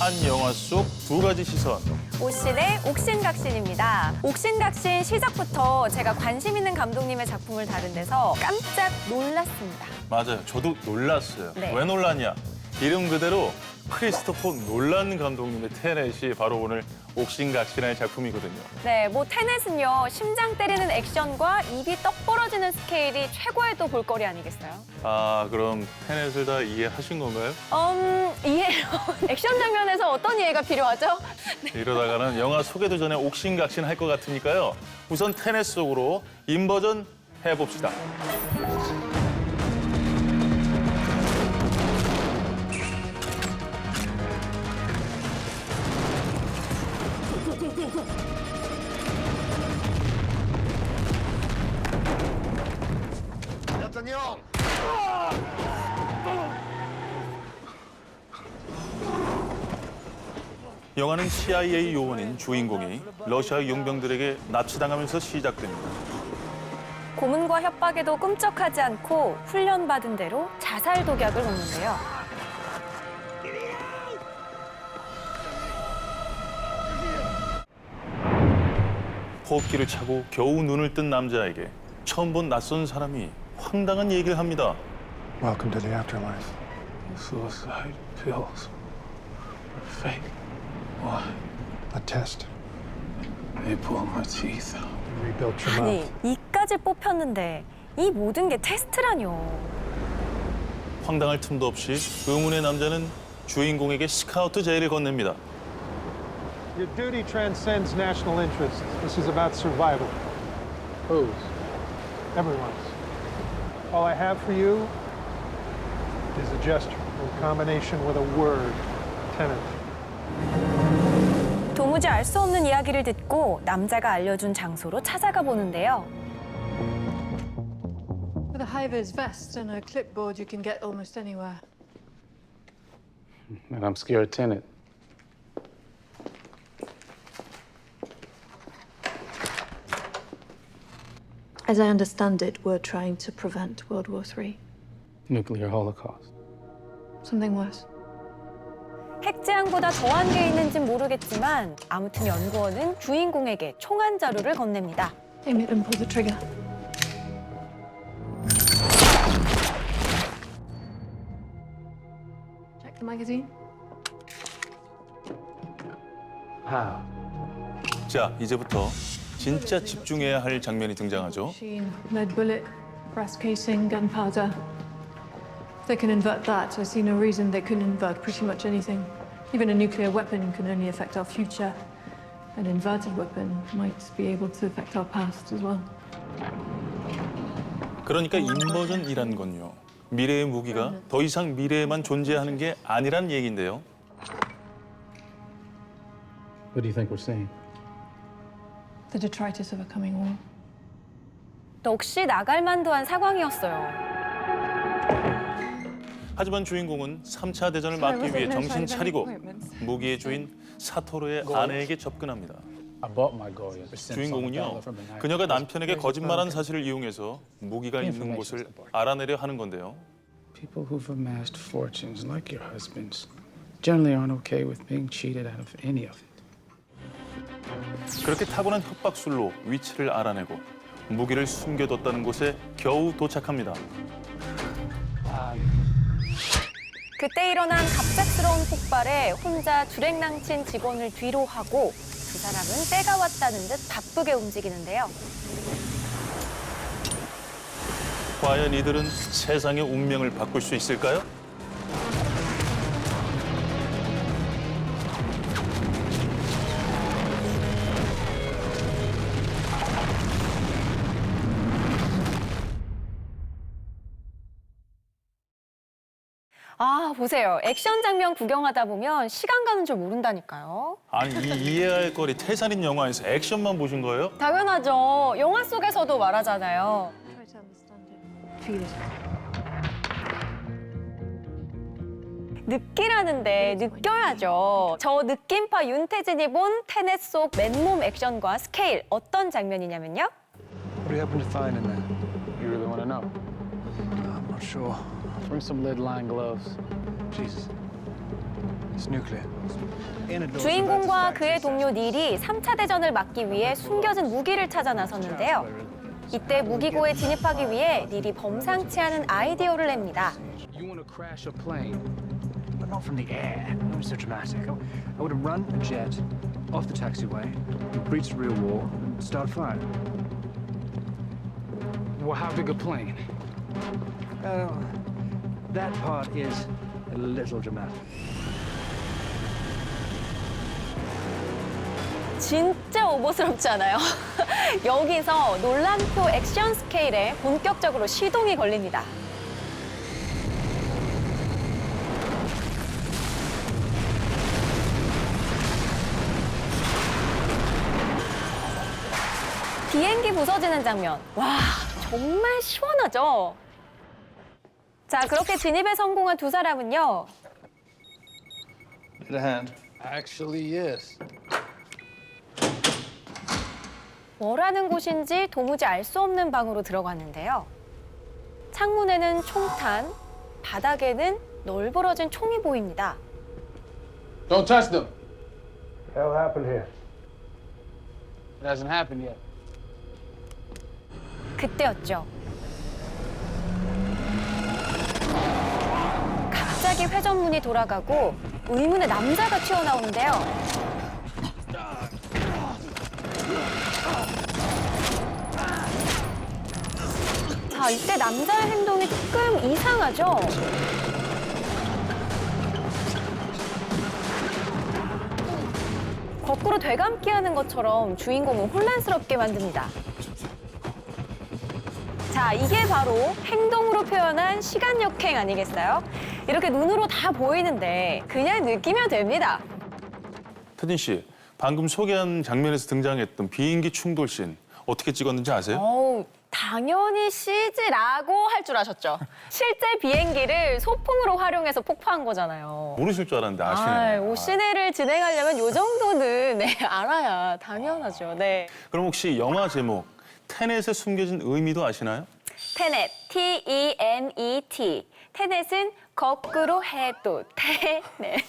한 영화 속 두 가지 시선. 오신의 옥신각신입니다. 옥신각신 시작부터 제가 관심 있는 감독님의 작품을 다룬 데서 깜짝 놀랐습니다. 맞아요. 저도 놀랐어요. 네. 왜 놀랐냐? 이름 그대로 크리스토퍼 놀란 감독님의 테넷이 바로 오늘 옥신각신할 작품이거든요. 네, 뭐 테넷은요, 심장 때리는 액션과 입이 떡 벌어지는 스케일이 최고의 또 볼거리 아니겠어요? 아, 그럼 테넷을 다 이해하신 건가요? 이해요. 액션 장면에서 어떤 이해가 필요하죠? 이러다가는 영화 소개도 전에 옥신각신 할 것 같으니까요. 우선 테넷 속으로 인버전 해봅시다. 영화는 CIA 요원인 주인공이 러시아 용병들에게 납치당하면서 시작됩니다. 고문과 협박에도 꿈쩍하지 않고 훈련받은 대로 자살 독약을 먹는데요. 호흡기를 차고 겨우 눈을 뜬 남자에게 처음 본 낯선 사람이 황당한 얘기를 합니다. Welcome to the afterlife. Suicide pills are fake. Why? A test. They pulled my teeth out. Rebuilt your 아니, mouth. 이까지 뽑혔는데 이 모든 게 테스트라뇨. 황당할 틈도 없이 의문의 남자는 주인공에게 스카우트 제의를 건넵니다. Your duty transcends national interests. This is about survival. Whose? Everyone's. All I have for you is a gesture in combination with a word, tenant. 도무지 알 수 없는 이야기를 듣고 남자가 알려준 장소로 찾아가 보는데요. With a high-vis vest and a clipboard, you can get almost anywhere. And I'm scared tenant. As I understand it, we're trying to prevent World War III. Nuclear holocaust. Something worse. 핵재앙보다 더한 게 있는진 모르겠지만 아무튼 연구원은 주인공에게 총안 자루를 건넵니다. Aim it and pull the trigger. Check the magazine. How? 자, 이제부터 진짜 집중해야 할 장면이 등장하죠. Machine, lead bullet, brass casing, gunpowder. If they can invert that, I see no reason they couldn't invert pretty much anything. Even a nuclear weapon can only affect our future. An inverted weapon might be able to affect our past as well. 그러니까 인버전이란 건요. 미래의 무기가 더 이상 미래에만 존재하는 게 아니란 얘기인데요. What do you think we're seeing? The detritus of a coming war. 역시 나갈 만도 한 상황이었어요. 하지만 주인공은 3차 대전을 막기 위해 정신 차리고 무기의 주인 사토루의 아내에게 접근합니다. I bought my Goya. 주인공은요, 그녀가 남편에게 거짓말한 사실을 이용해서 무기가 있는 곳을 알아내려 하는 건데요. People who've amassed fortunes like your husbands generally aren't okay with being cheated out of any of it. 그렇게 타고난 협박술로 위치를 알아내고 무기를 숨겨뒀다는 곳에 겨우 도착합니다. 그때 일어난 갑작스러운 폭발에 혼자 주랭랑친 직원을 뒤로 하고 두 사람은 때가 왔다는 듯 바쁘게 움직이는데요. 과연 이들은 세상의 운명을 바꿀 수 있을까요? 아, 보세요. 액션 장면 구경하다 보면 시간 가는 줄 모른다니까요. 아니, 이 이해할 거리 태산인 영화에서 액션만 보신 거예요? 당연하죠. 영화 속에서도 말하잖아요. Try to understand it. Feel it. 느끼라는데 느껴야죠. 저 느낌파 윤태진이 본 테넷 속 맨몸 액션과 스케일 어떤 장면이냐면요. What do you happen to find in there? You really want to know? I'm not sure. Bring some lid-lined gloves. Jesus. It's nuclear. 주인공과 그의 동료 닐이 3차 대전을 막기 위해 숨겨진 무기를 찾아 나섰는데요. 이때 무기고에 진입하기 위해 닐이 범상치 않은 아이디어를 냅니다. You want to crash a plane, but not from the air. That was so dramatic. I would have run a jet off the taxiway, breached the real wall, and start firing. Well, how big a plane? That part is a little dramatic. 진짜 오버스럽지 않아요? 여기서 논란표 액션 스케일에 본격적으로 시동이 걸립니다. 비행기 부서지는 장면. 와, 정말 시원하죠? 자, 그렇게 진입에 성공한 두 사람은요. Need a hand. Actually, yes. 뭐라는 곳인지 도무지 알 수 없는 방으로 들어갔는데요. 창문에는 총탄, 바닥에는 널브러진 총이 보입니다. Don't touch them. Hell happened here. It hasn't happened yet. 그때였죠. 갑자기 회전문이 돌아가고 의문의 남자가 튀어나오는데요. 자, 이때 남자의 행동이 조금 이상하죠? 거꾸로 되감기 하는 것처럼 주인공을 혼란스럽게 만듭니다. 자, 이게 바로 행동으로 표현한 시간 역행 아니겠어요? 이렇게 눈으로 다 보이는데 그냥 느끼면 됩니다. 태진 씨, 방금 소개한 장면에서 등장했던 비행기 충돌 씬 어떻게 찍었는지 아세요? 어우, 당연히 CG라고 할 줄 아셨죠? 실제 비행기를 소품으로 활용해서 폭파한 거잖아요. 모르실 줄 알았는데 아시네요. 오시네를 진행하려면 이 정도는 네, 알아야 당연하죠. 네. 그럼 혹시 영화 제목 테넷에 숨겨진 의미도 아시나요? 테넷, T-E-N-E-T. 테넷은 거꾸로 해도 테넷.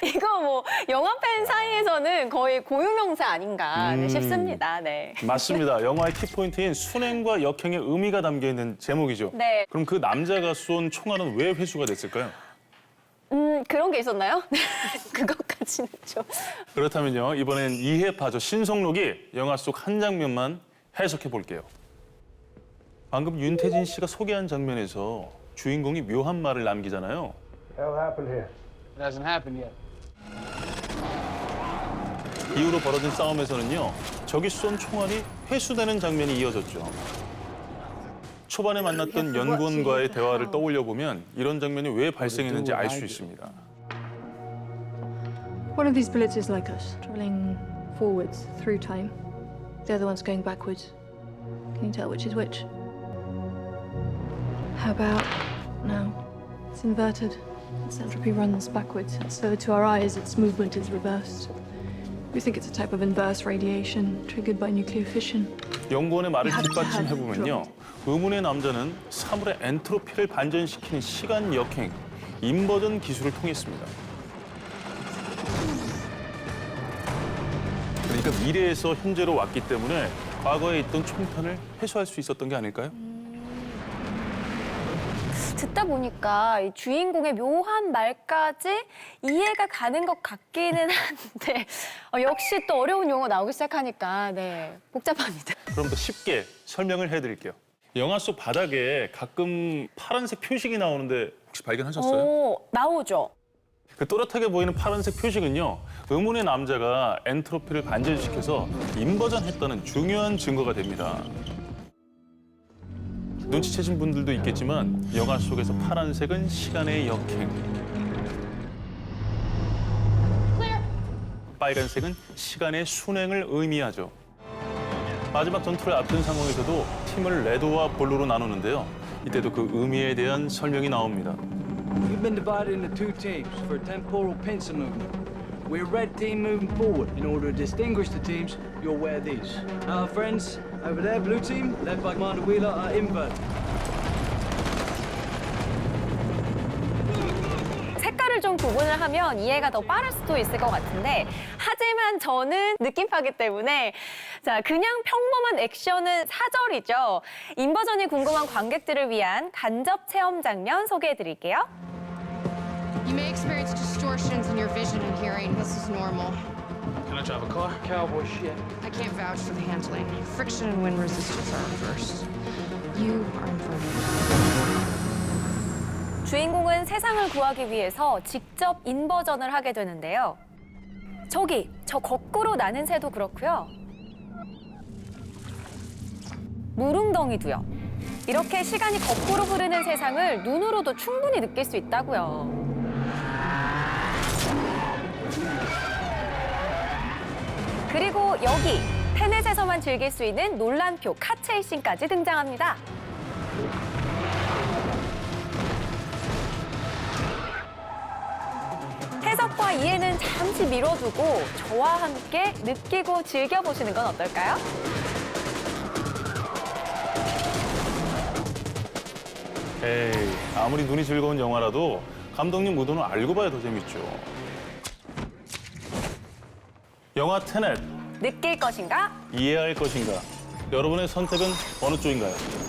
이거 뭐 영화 팬 사이에서는 거의 고유명사 아닌가 싶습니다. 네. 맞습니다. 영화의 키포인트인 순행과 역행의 의미가 담겨 있는 제목이죠. 네. 그럼 그 남자가 쏜 총알은 왜 회수가 됐을까요? 그런 게 있었나요? 그것까지는 좀. 그렇다면요, 이번엔 이해파저 신성록이 영화 속 한 장면만 해석해 볼게요. 방금 윤태진 씨가 소개한 장면에서 주인공이 묘한 말을 남기잖아요. Hell happened here. It hasn't happened yet. 이후로 벌어진 싸움에서는요, 적이 쏜 총알이 회수되는 장면이 이어졌죠. 초반에 만났던 연구원과의 대화를 떠올려 보면 이런 장면이 왜 발생했는지 알 수 있습니다. One of these bullets is like us, traveling forwards through time. The other one's going backwards. Can you tell which is which? How about now? It's inverted. Its entropy runs backwards, so to our eyes, its movement is reversed. We think it's a type of inverse radiation triggered by nuclear fission. 연구원의 말을 뒷받침해 보면요, 의문의 남자는 사물의 엔트로피를 반전시키는 시간 역행, 인버전 기술을 통했습니다. 그러니까 미래에서 현재로 왔기 때문에 과거에 있던 총탄을 회수할 수 있었던 게 아닐까요? 듣다 보니까 이 주인공의 묘한 말까지 이해가 가는 것 같기는 한데 역시 또 어려운 용어 나오기 시작하니까 네, 복잡합니다. 그럼 더 쉽게 설명을 해드릴게요. 영화 속 바닥에 가끔 파란색 표식이 나오는데 혹시 발견하셨어요? 오, 나오죠. 그 또렷하게 보이는 파란색 표식은요, 의문의 남자가 엔트로피를 반전시켜서 인버전했다는 중요한 증거가 됩니다. 눈치채신 분들도 있겠지만 영화 속에서 파란색은 시간의 역행, 빨간색은 시간의 순행을 의미하죠. 마지막 전투를 앞둔 상황에서도 팀을 레드와 블루로 나누는데요. 이때도 그 의미에 대한 설명이 나옵니다. We've been divided into two teams for temporal pincer movement. We're red team moving forward. In order to distinguish the teams, you'll wear these. Our friends over there, blue team, led by Commander Wheeler, are inverted. 장르를 좀 구분을 하면 이해가 더 빠를 수도 있을 것 같은데 하지만 저는 느낌파기 때문에 자 그냥 평범한 액션은 사절이죠. 인버전이 궁금한 관객들을 위한 간접 체험 장면 소개해드릴게요. You may experience distortions in your vision and hearing. This is normal. Can I drive a car? Cowboy shit. I can't vouch for the handling. Friction and wind resistance are reversed. You are in front of me. 주인공은 세상을 구하기 위해서 직접 인버전을 하게 되는데요. 저기, 저 거꾸로 나는 새도 그렇고요. 무릉덩이도요. 이렇게 시간이 거꾸로 흐르는 세상을 눈으로도 충분히 느낄 수 있다고요. 그리고 여기 테넷에서만 즐길 수 있는 논란표 카체이싱까지 등장합니다. 해석과 이해는 잠시 미뤄두고 저와 함께 느끼고 즐겨보시는 건 어떨까요? 에이, 아무리 눈이 즐거운 영화라도 감독님 의도는 알고 봐야 더 재밌죠. 영화 테넷, 느낄 것인가? 이해할 것인가? 여러분의 선택은 어느 쪽인가요?